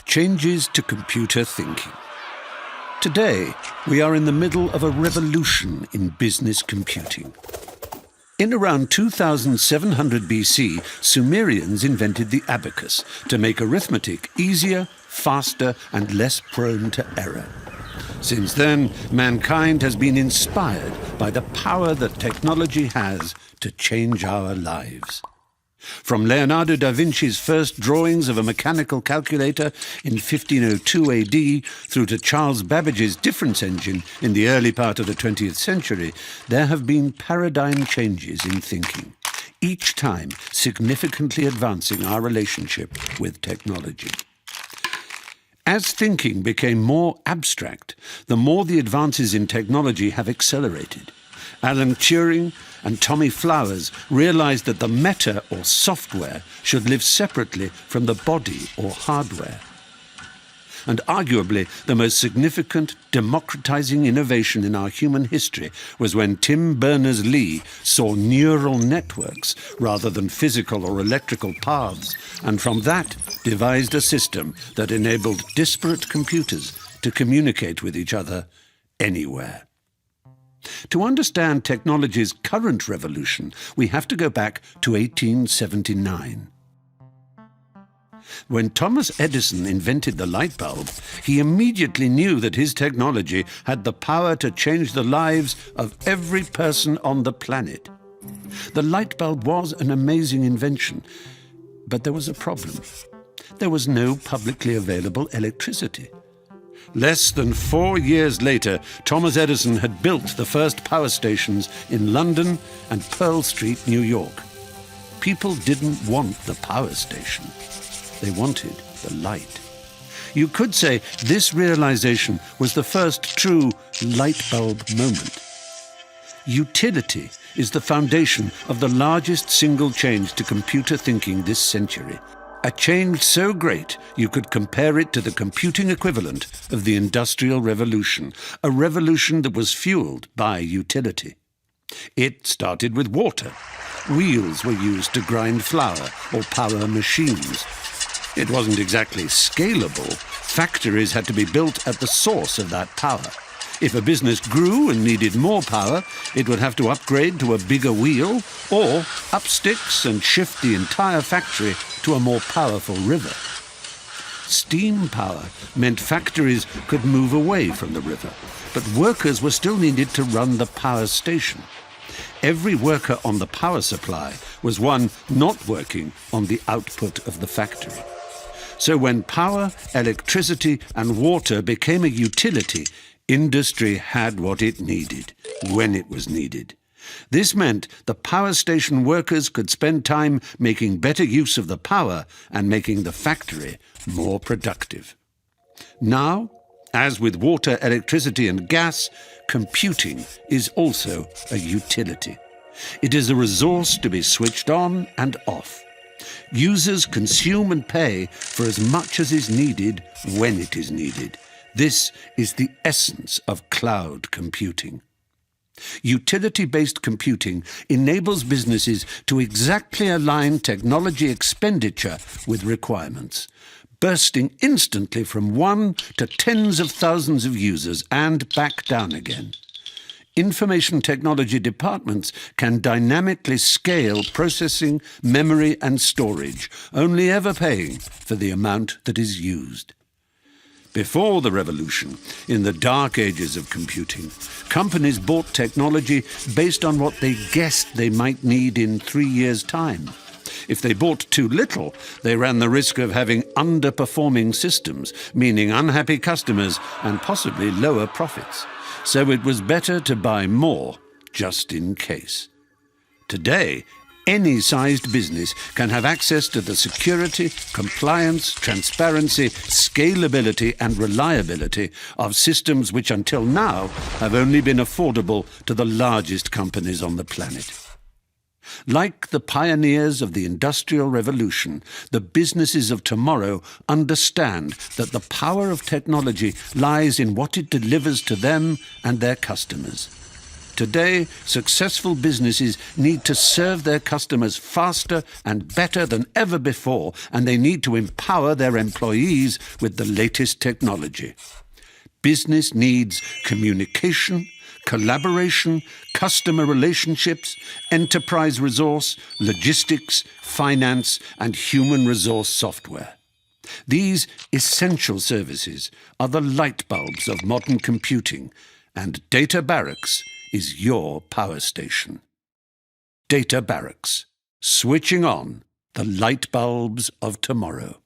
Changes to computer thinking. Today, we are in the middle of a revolution in business computing. In around 2700 BC, Sumerians invented the abacus to make arithmetic easier, faster, and less prone to error. Since then, mankind has been inspired by the power that technology has to change our lives. From Leonardo da Vinci's first drawings of a mechanical calculator in 1502 AD through to Charles Babbage's difference engine in the early part of the 20th century, there have been paradigm changes in thinking, each time significantly advancing our relationship with technology. As thinking became more abstract, the more the advances in technology have accelerated. Alan Turing and Tommy Flowers realized that the matter or software should live separately from the body or hardware. And arguably, the most significant democratizing innovation in our human history was when Tim Berners-Lee saw neural networks rather than physical or electrical paths, and from that devised a system that enabled disparate computers to communicate with each other anywhere. To understand technology's current revolution, we have to go back to 1879. When Thomas Edison invented the light bulb, he immediately knew that his technology had the power to change the lives of every person on the planet. The light bulb was an amazing invention, but there was a problem. There was no publicly available electricity. Less than 4 years later, Thomas Edison had built the first power stations in London and Pearl Street, New York. People didn't want the power station. They wanted the light. You could say this realization was the first true light bulb moment. Utility is the foundation of the largest single change to computer thinking this century. A change so great you could compare it to the computing equivalent of the Industrial Revolution, a revolution that was fueled by utility. It started with water. Wheels were used to grind flour or power machines. It wasn't exactly scalable. Factories had to be built at the source of that power. If a business grew and needed more power, it would have to upgrade to a bigger wheel or up sticks and shift the entire factory to a more powerful river. Steam power meant factories could move away from the river, but workers were still needed to run the power station. Every worker on the power supply was one not working on the output of the factory. So when power, electricity, and water became a utility, industry had what it needed, when it was needed. This meant the power station workers could spend time making better use of the power and making the factory more productive. Now, as with water, electricity, and gas, computing is also a utility. It is a resource to be switched on and off. Users consume and pay for as much as is needed when it is needed. This is the essence of cloud computing. Utility-based computing enables businesses to exactly align technology expenditure with requirements, bursting instantly from 1 to tens of thousands of users and back down again. Information technology departments can dynamically scale processing, memory, and storage, only ever paying for the amount that is used. Before the revolution, in the dark ages of computing, companies bought technology based on what they guessed they might need in 3 years' time. If they bought too little, they ran the risk of having underperforming systems, meaning unhappy customers and possibly lower profits. So it was better to buy more, just in case. Today, any sized business can have access to the security, compliance, transparency, scalability, and reliability of systems which until now have only been affordable to the largest companies on the planet. Like the pioneers of the Industrial Revolution, the businesses of tomorrow understand that the power of technology lies in what it delivers to them and their customers. Today, successful businesses need to serve their customers faster and better than ever before, and they need to empower their employees with the latest technology. Business needs communication, collaboration, customer relationships, enterprise resource, logistics, finance, and human resource software. These essential services are the light bulbs of modern computing, and Data Barracks is your power station. Data Barracks, switching on the light bulbs of tomorrow.